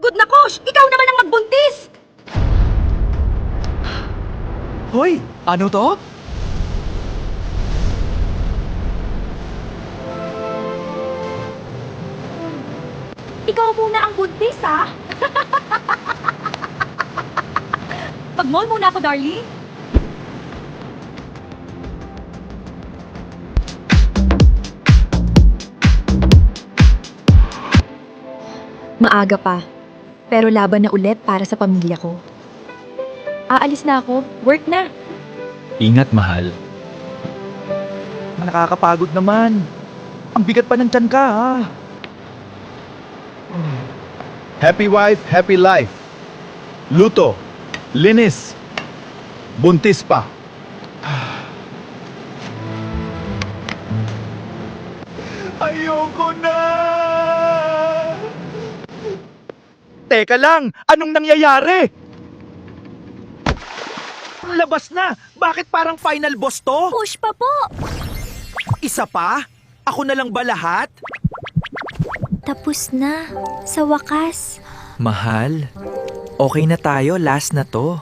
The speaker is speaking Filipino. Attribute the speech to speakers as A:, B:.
A: Pagod na, Kosh! Ikaw naman ang magbuntis!
B: Hoy, ano to?
A: Ikaw muna ang buntis, ha? Pag-mall muna ako, darling.
C: Maaga pa, pero laban na ulit para sa pamilya ko. Aalis na ako, work na.
B: Ingat, mahal. Nakakapagod naman. Ang bigat pa ng tiyan ka, ha?
D: Happy wife, happy life. Luto, linis, buntis pa.
B: Ayoko na! Teka lang, anong nangyayari? Labas na! Bakit parang final boss to?
A: Push pa po!
B: Isa pa? Ako na lang ba lahat?
E: Tapos na. Sa wakas.
F: Mahal, okay na tayo, last na to.